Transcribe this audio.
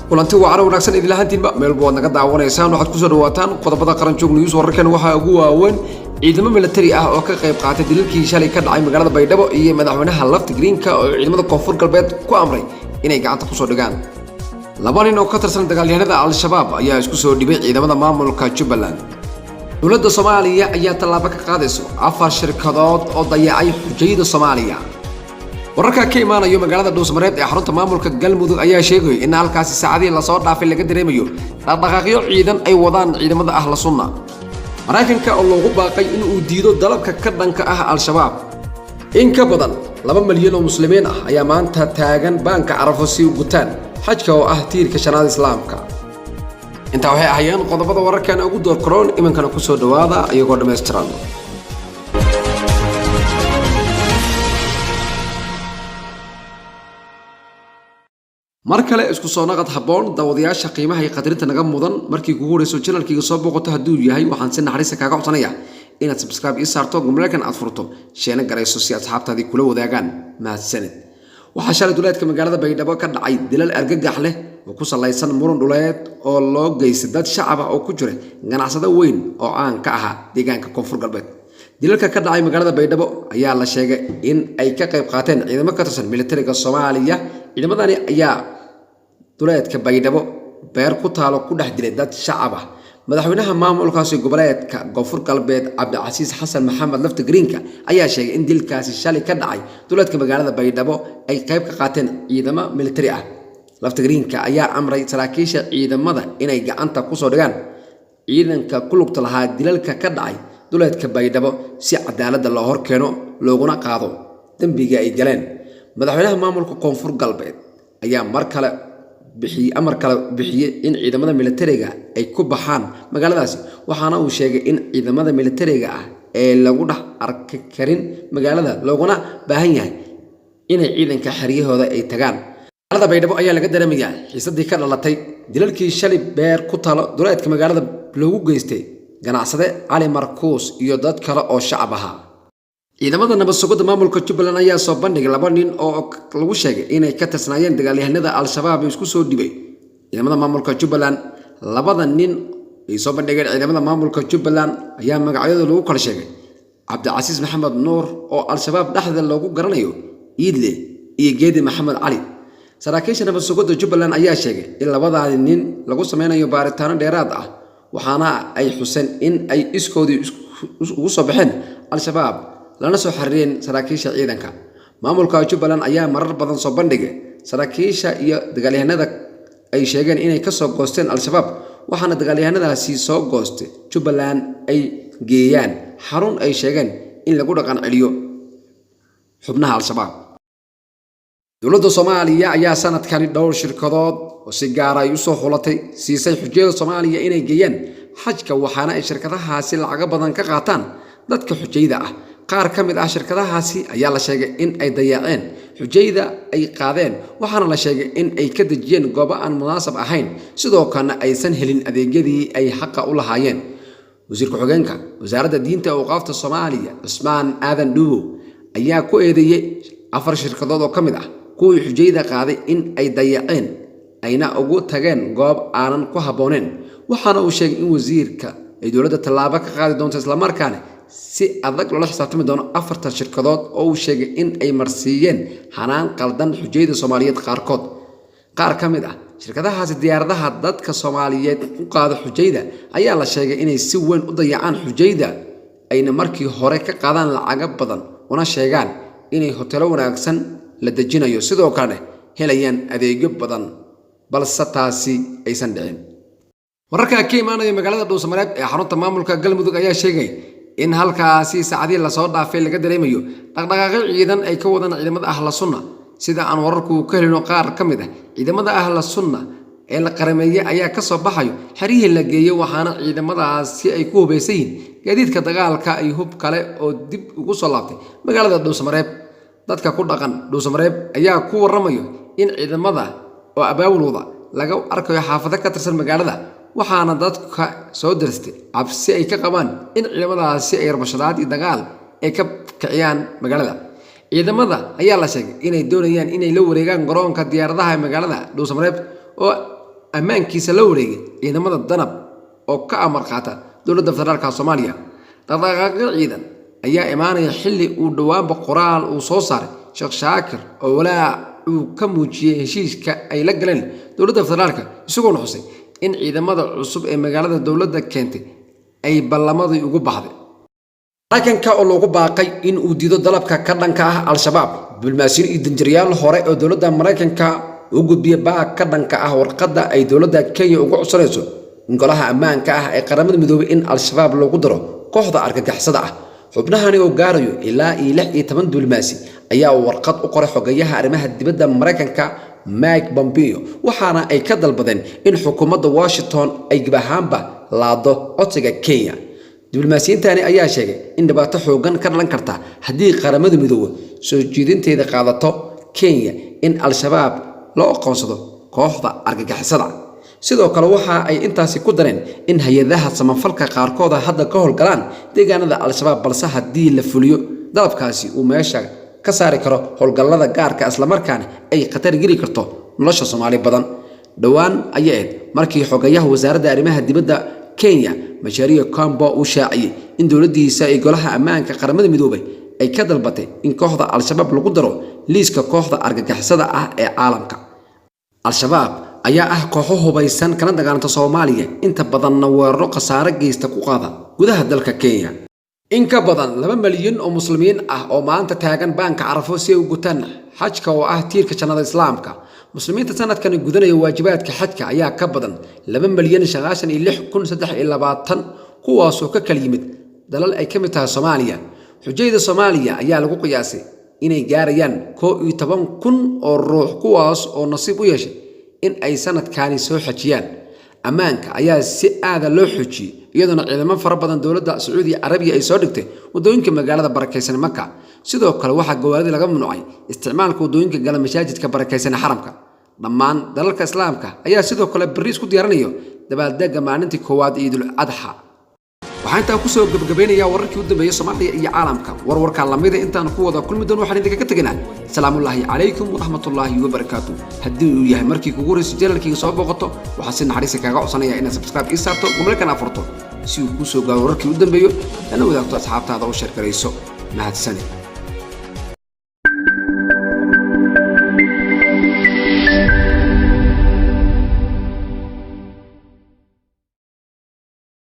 kulanti wacan wanaagsan idin lahaantiinba meel bood naga daawanaysaan waxaad ku soo dhawaataan qodobada qaran joog news wararkan waxa ugu waaweyn ciidamo military ah oo ka qayb qaatay dilalkii shalay ka dhacay magaalada Baydhabo iyo madaxweynaha lafta greenka oo ciidamada koonfur galbeed ku amray inay gacanta ku soo dhigaan laba nin oo ka tirsan dagaalyahanada al-shabaab ayaa isku soo dhibay ciidamada maamulka Jubbaland dowladda Soomaaliya ayaa tallaabo ka qaadayso 4 shirkadood oo dayacay xujayada Soomaaliya wararka ka imaanayo magaalada Dhuusamareeb ee xarunta maamulka Galmudug ayaa sheegay in halkaas saacadii la soo dhaafay laga dareemayo dhaqdhaqaaqyo ciidan ay wadaan ciidamada ahla sunna Mareykanka oo loogu baaqay in uu diido dalabka ka dhanka ah al-shabaab in ka badan 2 milyan oo muslimiin ah ayaa maanta taagan baanka Carafo si u gutaan xajka oo ah tiirka shanaad islaamka inta waxay ahaayeen qodobada wararkan ugu door koron imankana ku soo dhawaada iyagoo dhameystiran markale isku soo naqad haboon daawadayaasha qiimaha ay qadarinta naga mudan markii ugu horeyso channelkiga soo boqoto haduu yahay waxaan si naxariis kaaga codsanayaa inaad subscribe iyo saarto gumleekan aad furto sheena gareyso si asxaabtaadii kula wadaagaan mahadsanid waxa shalay duleedka magaalada Baydhabo ka dhacay dilal argagax leh oo ku salaysan muran dhuleed oo loo geystay dad shacab ah oo ku jira ganacsado weyn oo aan ka aha deegaanka koonfur galbeed dilalka ka dhacay magaalada Baydhabo ayaa la sheegay in ay ka qayb qaateen ciidamo ka tirsan militariga Soomaaliya ciidamadani ayaa duleedka Baydhabo beer ku taalo ku dhex dilay dad shacab ah madaxweynaha maamulkaasi goboleedka koonfur galbeed Cabdicasiis Xasan Maxamed lafta greenka ayaa sheegay in dilkaasi shalay ka dhacay duleedka magaalada Baydhabo ay qayb ka qaateen ciidamo militari ah lafta greenka ayaa amray saraakiisha ciidamada inay gacanta ku soo dhigaan ciidanka ku lugta lahaa dilalka ka dhacay duleedka Baydhabo si cadaalad loo horkeeno looguna qaado dambiga ay galeen madaxweynaha maamulka koonfur galbeed ayaa markale bixiyay in ciidamada militariga ay ku baxaan magaaladaas waxaana uu sheegay in ciidamada militariga ah ee lagu dhax arki karin magaalada looguna baahan yahay inay ciidanka xariyahooda ay tagaan magaalada Baydhabo ayaa laga dareemayaa xiisadii ka dhalatay dilalkii shalay beer ku taalo duleedka magaalada loogu geystay ganacsade Ali Markuus iyo dad kale oo shacab ah ciidamada nabad sugidda maamulka Jubbaland ayaa soo bandhigay laba nin oo lagu sheegay inay ka tirsanayeen dagaalyahanada al-shabaab isku soo dhibay ciidamada maamulka Jubbaland labada nin ay soo bandhigeen ciidamada maamulka Jubbaland ayaa magacyadooda lagu kala sheegay Cabdicasiis Maxamed Nuur oo al-shabaab dhaxda loogu garanayo Iidle iyo Geedi Maxamed Ali saraakiisha nabad sugidda Jubbaland ayaa sheegay in labadaani nin lagu sameynayo baaritaano dheeraad ah waxaana ay xuseen in ay iskoodii ugu soo baxeen al-shabaab lana soo xariireen saraakiisha ciidanka maamulka Jubbaland ayaa marar badan soo bandhigay saraakiisha iyo dagaalyahanada ay sheegeen inay ka soo goosteen al-shabaab waxaana dagaalyahanadaasi soo goostay Jubbaland ay geeyaan xarun ay sheegeen in lagu dhaqan celiyo xubnaha al-shabaab dowladda Soomaaliya ayaa sanadkan dhowr shirkadood oo si gaar ah u soo xulatay siisay xujayada Soomaaliya inay geeyaan xajka waxaana ay shirkadahaasi lacag badan ka qaataan dadka xujayada ah qaar ka mid ah shirkadahaasi ayaa la sheegay in ay dayaceen xujayada ay qaadeen waxaana la sheegay in ay ka dajiyeen goobo aan munaasab ahayn sidoo kalena aysan helin adeegyadii ay xaq u lahaayeen wasiirka xogeenka wasaaradda diinta oo qaafta Soomaaliya Usmaan Aadan Dhuubo ayaa ku eedeeyay 4 shirkadood oo kamid ah kuwii xujayada qaaday in ay dayaceen ayna ugu tageen goob aanan ku habooneen waxaana uu sheegay in wasiirka ay dowladda tallaabo ka qaadi doonto isla markaana si adag loo xisaabtami doono 4 shirkadood oo uu sheegay in ay marsiiyeen hanaan qaldan xujayada Soomaaliyeed qaar ka mid ah shirkadahaasi diyaaradaha dadka Soomaaliyeed u qaado xujayada ayaa la sheegay inay si weyn u dayacaan xujayada ayna markii hore ka qaadaan lacag badan una sheegaan inay hoteelo wanaagsan la dejinayo sidoo kale helayaan adeegyo badan balse taasi aysan dhicin wararka ka imaanaya magaalada Dhuusamareeb ee xarunta maamulka Galmudug ayaa sheegay in halkaasi saacadii la soo dhaafay laga dareemayo dhaqdhaqaaqyo ciidan ay ka wadaan ciidamada ahla sunna sida aan wararku ka helino qaar ka mid ah ciidamada ahla sunna ee la qarameeyay ayaa ka soo baxayo xariihi la geeyo waxaana ciidamadaasi ay ku hubeysay gaadiidka dagaalka ay hub kale oo dib ugu soo laabtay magaalada Dhuusamareeb dadka ku dhaqan Dhuusamareeb ayaa ku waramayo in ciidamada oo abaabulooda laga arkayo xaafado ka tirsan magaalada waxaana dadka soo dirstay cabsi ay ka qabaan in ciidamadaasi ay rabshadaad iyo dagaal ay ka kiciyaan magaalada ciidamada ayaa la sheegay inay doonayaan inay la wareegaan garoonka diyaaradaha ee magaalada Dhuusamareeb oo ammaankiisa la wareegay ciidamada danab oo ka amar qaata dowladda federaalka Soomaaliya. Dhaqdhaqaaqyo ciidan ayaa imaanaya xilli uu dhawaanba qoraal uu soo saaray Sheekh Shaakir oo walaa uu ka muujiyay heshiiska ay la galeen dowladda federaalka isagoo xusay in ciidamada cusub ee magaalada dowladda keentay ay ballamadii ugu baxday. Mareykanka oo loogu baaqay in uu diido dalabka ka dhanka ah Al-Shabaab. Diblomaasiyiin iyo danjirayaal hore oo dowladda Mareykanka u gudbiyay baaq ka dhanka ah warqadda ay dowladda Kenya ugu codsanayso golaha ammaanka ah ee qaramada midoobay in Al-Shabaab loogu daro kooxda argagixisada ah. xubnahani oo gaarayo ilaa 16 diblomaasi ayaa warqad u qoray xogayaha arrimaha dibadda Mareykanka Mike Pompeo waxaana ay ka dalbadeen in xukuumadda Washington ay gabahaanba laado codsiga Kenya. diblomaasiyiintani ayaa sheegay in dhibaato xoogan ka dhalan karta haddii qaramada midoobay soo jeedinteeda qaadato Kenya in Al-Shabaab loo aqoonsado kooxda argagixisada. sidoo kale waxa ay intaasi ku dareen in hay'adaha samafalka qaarkood hadda ka howlgalaan deegaanada Al-Shabaab balse haddii la fuliyo dalabkaasi uu meesha ka saari karo howlgallada gaarka isla markaana ay khatar geli karto nolosha Soomaali badan. dhawaan ayay markii xogayaha wasaaradda arrimaha dibadda Kenya Macharia Kambo uu shaaciyay in dowladdiisa ay golaha ammaanka qaramada midoobay ay ka dalbatay in kooxda Al-Shabaab lagu daro liiska kooxda argagixisada ah ee caalamka. Al-Shabaab ayaa ah kooxo hubaysan kana dagaalanta Soomaaliya inta badanna weeraro khasaare geysta ku qaada gudaha dalka Kenya. in ka badan 2 milyan oo muslimiin ah oo maanta taagan baanka Carafo si ay u gutaan xajka oo ah tiirka jannada Islaamka. muslimiinta sanadkan gudanaya waajibaadka xajka ayaa ka badan 2,96,320 kuwaas oo ka kala yimid dalal ay ka mid tahay Soomaaliya. xujayda Soomaaliya ayaa lagu qiyaasay inay gaarayaan 11,000 oo ruux kuwaas oo nasiib u yeeshay in ay sanadkaani soo xajiyaan. ammaanka ayaa si aad loo xoojiyay iyadoo ciidamo fara badan dowladda Sacuudi Arabiya ay soo dhigtay wadooyinka magaalada barakeysan Makka. sidoo kale waxa gawaarida laga mamnuucay isticmaalka wadooyinka gala masaajidka barakeysan xaramka. dhammaan dalalka Islaamka ayaa sidoo kale bariis ku diyaarinayo dabaaldega maalintii koowaad Ciidul Adha. waxaan intaa ku soo gabagabeynaya wararkii u dambeeyay Soomaaliya iyo caalamka. warwarka lamida intaan ku wada kulmi doon waxaan idinka tagnaa. salaamu alaykum wa rahmatullahi wa barakaatuh. haddii uu yahay markii kugu horeysay channelkayga soo booqato waxaan si naxariis kaaga codsanaya inaad subscribe ii saarto gumlekan afurto si uu ku soo gaaro wararkii u dambeeyo ana wadaagto asxaabtaada oo share gareyso. mahadsanid.